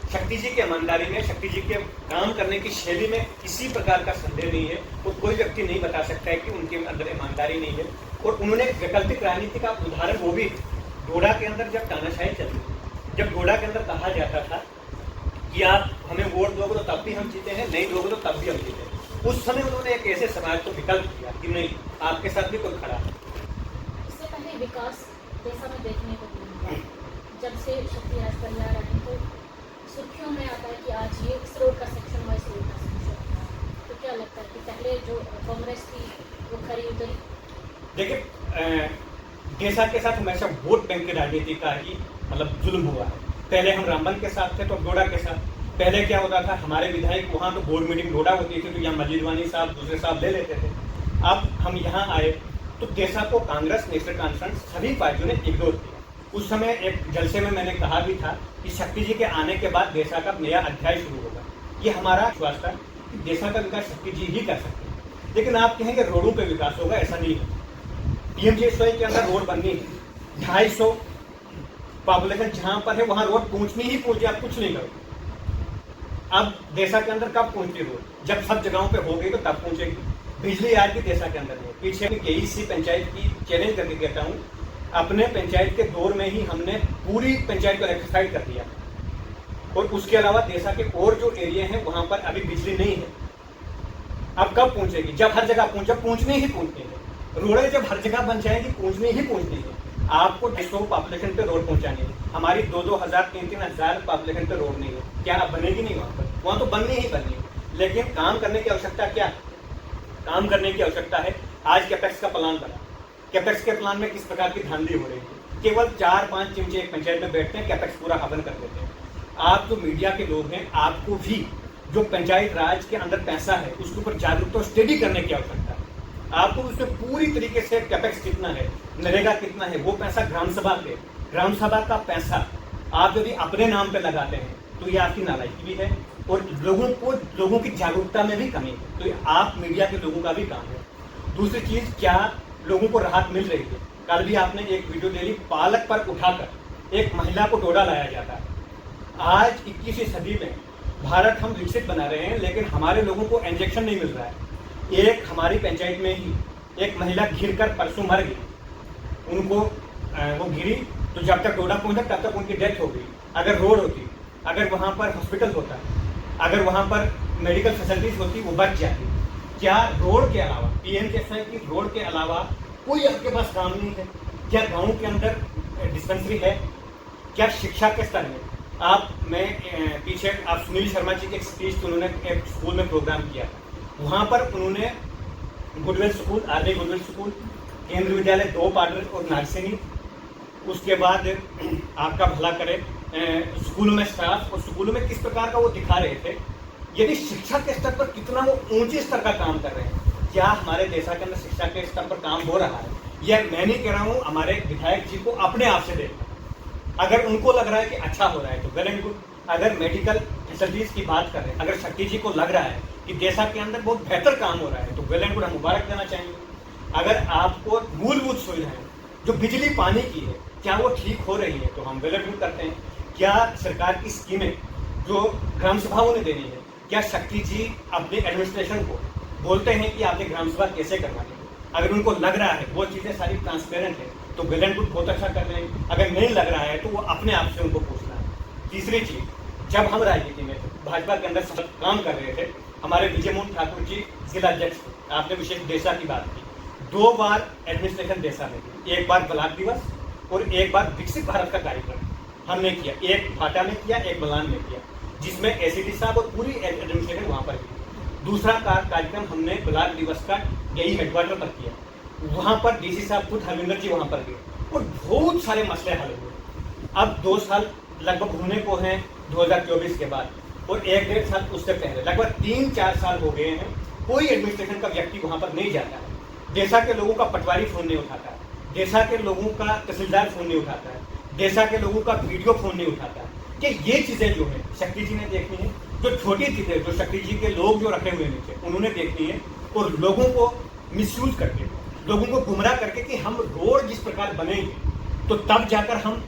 शक्ति जी की ईमानदारी में, शक्ति जी के काम करने की शैली में किसी प्रकार का संदेह नहीं है और कोई व्यक्ति नहीं बता सकता है कि उनके अंदर ईमानदारी नहीं है। और उन्होंने वैकल्पिक राजनीति का उदाहरण वो भी डोडा के अंदर जब तानाशाही चलती थी, जब डोडा के अंदर कहा जाता था कि आप हमें वोट दोगे तो तब भी हम जीते हैं, नहीं दोगे तो तब भी हम जीते हैं, उस समय उन्होंने एक ऐसे समाज को विकल्प दिया कि नहीं, आपके साथ भी कोई खड़ा है। इससे पहले विकास जैसा में देखने को मिला, जब से शक्ति राज परिवार आए तो सुर्खियों में आता है कि आज ये इस रोड का सेक्शन हुआ, इस रोड का सेक्शन। तो क्या लगता है कि पहले जो कांग्रेस थी वो खरी उतरी? देखिए, देशा के साथ हमेशा वोट बैंक की राजनीति का ही मतलब जुल्म हुआ है। पहले हम रामबन के साथ थे तो डोडा के साथ, पहले क्या होता था, हमारे विधायक वहाँ तो बोर्ड मीटिंग डोडा होती थी तो यहाँ मजीदवानी साहब दूसरे साहब ले लेते थे। अब हम यहाँ आए तो देशा को कांग्रेस, नेशनल कॉन्फ्रेंस सभी पार्टियों ने इग्नोर किया। उस समय एक जलसे में मैंने कहा भी था कि शक्ति जी के आने के बाद देशा का नया अध्याय शुरू होगा। ये हमारा विश्वास था कि देशा का विकास शक्ति जी ही कर सकते हैं। लेकिन आप कहेंगे रोडों पे विकास होगा, ऐसा नहीं है। पीएमजीएसवाई के अंदर रोड बननी है, 250 पॉपुलेशन जहां पर है वहां रोड पहुंचनी ही पहुंचे, आप कुछ नहीं करो। अब देशा के अंदर कब पहुंचती रोड? जब सब जगहों पे हो गई तो तब पहुंचेगी। बिजली आज भी देशा के अंदर है। पीछे केईसी पंचायत की चैलेंज करके कहता हूँ, अपने पंचायत के दौर में ही हमने पूरी पंचायत को इलेक्ट्रिफाइड कर दिया और उसके अलावा देशा के और जो एरिया हैं वहां पर अभी बिजली नहीं है। अब कब पहुंचेगी? जब हर जगह पहुंचनी ही पहुंचनी है। रोडें जब हर जगह बन जाएगी पहुंचनी ही पहुंचनी है। आपको 250 पॉपुलेशन पे रोड पहुंचानी है। हमारी 2-2 हज़ार 3-3 हज़ार पॉपुलेशन पे रोड नहीं है। क्या अब बनेगी नहीं वहां पर? वहां तो बननी ही बननी है। लेकिन काम करने की आवश्यकता क्या? काम करने की आवश्यकता है। आज कैपेक्स का प्लान बना, कैपेक्स के प्लान में किस प्रकार की धांधली हो रही है। केवल 4-5 चिमचे एक पंचायत में बैठते हैं, कैपेक्स पूरा हवन कर देते हैं। आप जो मीडिया के लोग हैं, आपको भी जो पंचायत राज के अंदर पैसा है उसके ऊपर जागरूकता स्टडी करने की आवश्यकता है। आपको उसमें पूरी तरीके से कैपेक्स कितना है, नरेगा कितना है, वो पैसा ग्राम सभा का पैसा आप यदि अपने नाम पे लगाते हैं तो ये आपकी नालायकी भी है और लोगों की जागरूकता में भी कमी है। तो ये आप मीडिया के लोगों का भी काम है। दूसरी चीज, क्या लोगों को राहत मिल रही है? कल भी आपने एक वीडियो ले ली, पालक पर उठाकर एक महिला को डोडा लाया जाता है। आज 21वीं सदी में भारत हम विकसित बना रहे हैं लेकिन हमारे लोगों को इंजेक्शन नहीं मिल रहा है। एक हमारी पंचायत में ही एक महिला गिरकर परसों मर गई। उनको वो गिरी तो जब तक डोडा पहुंचा तब तक उनकी डेथ हो गई। अगर रोड होती, अगर वहाँ पर हॉस्पिटल होता, अगर वहाँ पर मेडिकल फैसिलिटीज होती, वो बच जाती। क्या रोड के अलावा, पीएमजीएसवाई की रोड के अलावा कोई आपके पास काम नहीं है? क्या गाँव के अंदर डिस्पेंसरी है? क्या शिक्षा के स्तर में मैं पीछे आप सुनील शर्मा जी की एक स्पीच, उन्होंने एक स्कूल में प्रोग्राम किया, वहाँ पर उन्होंने goodwill school, RD goodwill school, केंद्रीय विद्यालय 2 पार्डर और नारसिंगी, उसके बाद आपका भला करे स्कूलों में स्टाफ और स्कूलों में किस प्रकार का वो दिखा रहे थे। यदि शिक्षा के स्तर पर कितना वो ऊंचे स्तर का काम कर रहे हैं, क्या हमारे देश के अंदर शिक्षा के स्तर पर काम हो रहा है? यह मैं नहीं कह रहा हूँ, हमारे विधायक जी को अपने आप से देखना। अगर उनको लग रहा है कि अच्छा हो रहा है तो वेल एंड गुड। अगर मेडिकल फैसिलिटीज की बात कर रहे हैं, अगर शक्ति जी को लग रहा है कि देशा के अंदर बहुत बेहतर काम हो रहा है तो वेल एंड गुड, हम मुबारक देना चाहेंगे। अगर आपको मूलभूत सुविधाएं जो बिजली पानी की है क्या वो ठीक हो रही है तो हम वेल एंड गुड करते हैं। क्या सरकार की स्कीमें जो ग्राम सभाओं ने देनी है, क्या शक्ति जी अपने एडमिनिस्ट्रेशन को बोलते हैं कि आपने ग्राम सभा कैसे करवानी है? अगर उनको लग रहा है वो चीज़ें सारी ट्रांसपेरेंट है तो वेल एंड गुड, बहुत अच्छा कर रहे हैं। अगर नहीं लग रहा है तो वो अपने आप से उनको पूछना है। तीसरी चीज, जब हम राजनीति में भाजपा के अंदर काम कर रहे थे, हमारे विजय मोहन ठाकुर जी जिला अध्यक्ष, आपने विशेष देशा की बात की, 2 बार एडमिनिस्ट्रेशन देशा में की, एक बार ब्लॉक दिवस और एक बार विकसित भारत का कार्यक्रम हमने किया। एक फाटा में किया, एक बलान में किया, जिसमें एसीडी साहब और पूरी एडमिनिस्ट्रेशन वहाँ पर की। दूसरा कार्यक्रम हमने ब्लॉक दिवस का यही हेडक्वार्टर पर किया, वहाँ पर डीसी साहब खुद हरविंदर जी वहाँ पर गए और बहुत सारे मसले हल हुए। अब 2 साल लगभग होने को हैं 2024 के बाद और 1-1.5 साल उससे पहले, लगभग 3-4 साल हो गए हैं, कोई एडमिनिस्ट्रेशन का व्यक्ति वहाँ पर नहीं जाता है। देशा के लोगों का पटवारी फोन नहीं उठाता है, देशा के लोगों का तहसीलदार फोन नहीं उठाता है, देशा के लोगों का वीडियो फोन नहीं उठाता है। कि ये चीज़ें जो है शक्ति जी ने देखनी है, जो छोटी चीज़ें जो शक्ति जी के लोग जो रखे हुए नीचे उन्होंने देखनी है और लोगों को मिसयूज करके, लोगों को गुमराह करके कि हम रोड जिस प्रकार बनेंगे तो तब जाकर हम,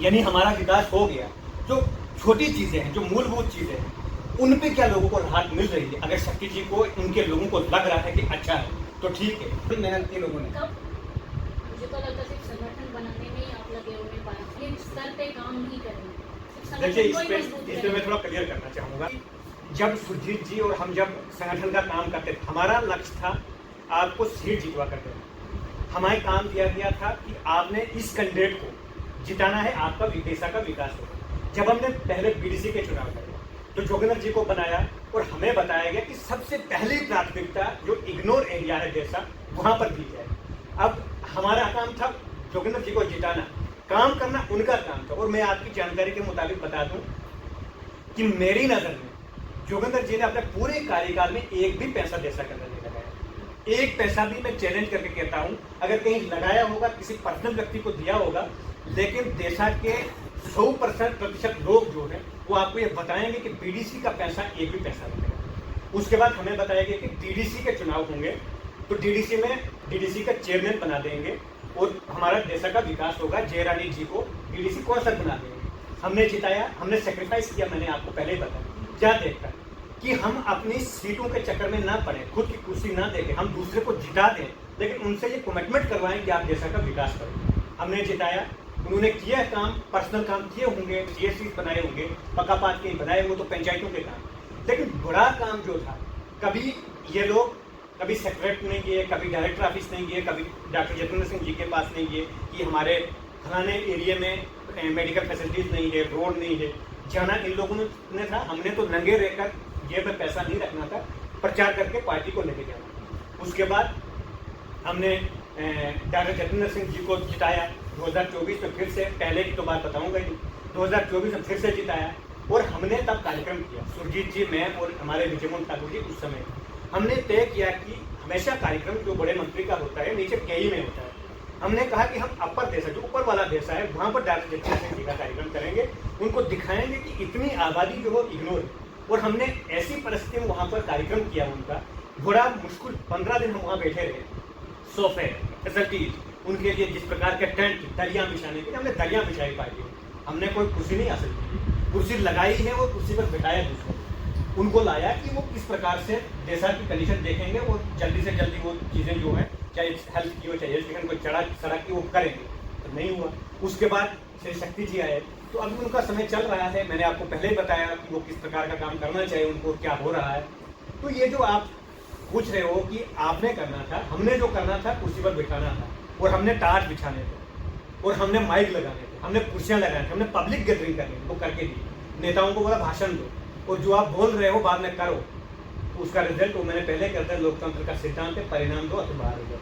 यानी हमारा विकास हो गया। जो छोटी चीजें हैं, जो मूलभूत चीजें हैं, उन पे क्या लोगों को राहत मिल रही है? अगर शक्ति जी को, उनके लोगों को लग रहा है कि अच्छा है तो ठीक है। फिर मेहनत की लोगों ने, कब मुझे तो लगता है सिर्फ संगठन बनाने में ही आप लगे हुए हैं, प्राथमिक स्तर पे काम नहीं करेंगे। सिर्फ देखिए संगठन को ही इस मजबूत पे करेंगे। मैं थोड़ा क्लियर करना चाहूंगा। जब सुरजीत जी और हम जब संगठन का काम करते थे, हमारा लक्ष्य था आपको सीट जितवा कर देना। हमारे काम दिया गया था कि आपने इस कैंडिडेट को जिताना है, आपका विदेशा का विकास होगा। जब हमने पहले बीडीसी के चुनाव करे तो जोगिंदर जी को बनाया और हमें बताया गया कि सबसे पहली प्राथमिकता जो इग्नोर एरिया है जैसा, वहां पर दी जाए। अब हमारा काम था जोगिंदर जी को जिताना, काम करना उनका काम था। और मैं आपकी जानकारी के मुताबिक बता दूं कि मेरी नजर में जोगिंदर जी ने अपने पूरे कार्यकाल में एक भी पैसा देशा के अंदर नहीं लगाया। एक पैसा भी, मैं चैलेंज करके कहता हूं, अगर कहीं लगाया होगा किसी पर्सनल व्यक्ति को दिया होगा, लेकिन देशा के 100% लोग जो है वो आपको ये बताएंगे कि बीडीसी का पैसा एक भी पैसा नहीं लगा। उसके बाद हमें बताया गया कि डीडीसी के चुनाव होंगे तो डीडीसी में डीडीसी का चेयरमैन बना देंगे और हमारा देशा का विकास होगा। जयरानी जी को डीडीसी कौन सा बना देंगे। हमने जिताया, हमने सेक्रीफाइस किया, मैंने आपको पहले ही बताया। क्या देखकर कि हम अपनी सीटों के चक्कर में ना पड़े, खुद की कुर्सी ना देके हम दूसरे को जिता दें, लेकिन उनसे ये कमिटमेंट करवाएं कि आप देशा का विकास करें। हमने जिताया, उन्होंने किया काम, पर्सनल काम किए होंगे, जीएसटी बनाए होंगे, पक्का पात के बनाए होंगे, तो पंचायतों के काम। लेकिन बड़ा काम जो था, कभी ये लोग कभी सेक्रेटरी नहीं गए, कभी डायरेक्टर ऑफिस नहीं गए, कभी डॉक्टर जितेंद्र सिंह जी के पास नहीं गए कि हमारे फलाने एरिया में मेडिकल फैसिलिटीज नहीं है, रोड नहीं है। जाना इन लोगों ने था, हमने तो नंगे रहकर जेब में पैसा नहीं रखना था, प्रचार करके पार्टी को लेके जाना। उसके बाद हमने डॉक्टर जितेंद्र सिंह जी को जिताया 2024 में, फिर से, पहले की तो बात बताऊंगा ही, 2024 में फिर से जिताया। और हमने तब कार्यक्रम किया, सुरजीत जी, मैं और हमारे विजय मोहन ठाकुर जी, उस समय हमने तय किया कि हमेशा कार्यक्रम जो बड़े मंत्री का होता है नीचे केई में होता है। हमने कहा कि हम अपर देशा, जो ऊपर वाला देशा है, वहाँ पर डॉक्टर जितेंद्र सिंह जी का कार्यक्रम करेंगे, उनको दिखाएंगे कि इतनी आबादी जो हो इग्नोर है। और हमने ऐसी परिस्थिति में वहाँ पर कार्यक्रम किया उनका, बड़ा मुश्किल 15 दिन हम वहाँ बैठे रहे। सोफे, फैसिलिटीज, उनके लिए जिस प्रकार के टेंट, दरिया बिछाने के लिए हमने दरिया बिछाई पार्टी में। हमने कोई कुर्सी नहीं हासिल की, कुर्सी लगाई है और कुर्सी पर बैठाया दूसरे, उनको लाया कि वो किस प्रकार से देशा की कंडीशन देखेंगे और जल्दी से जल्दी वो चीज़ें जो है, चाहे हेल्थ की हो, चाहे एजुकेशन को, चढ़ा सड़क की, वो करेंगे। तो नहीं हुआ। उसके बाद श्री शक्ति जी आए, तो अभी उनका समय चल रहा है। मैंने आपको पहले ही बताया कि वो किस प्रकार का काम करना चाहिए, उनको क्या हो रहा है। तो ये जो आप पूछ रहे हो कि आपने करना था, हमने जो करना था कुर्सी पर बिठाना था, और हमने टाट बिछाने थे, और हमने माइक लगाने थे, हमने कुर्सियां लगाने थे, हमने पब्लिक गैदरिंग करनी थी, वो करके दी। नेताओं को बोला भाषण दो, और जो आप बोल रहे हो बाद में करो, तो उसका रिजल्ट वो मैंने पहले कहता है, लोकतंत्र का सिद्धांत है, परिणाम दो अथवा बाहर हो जाओ।